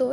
2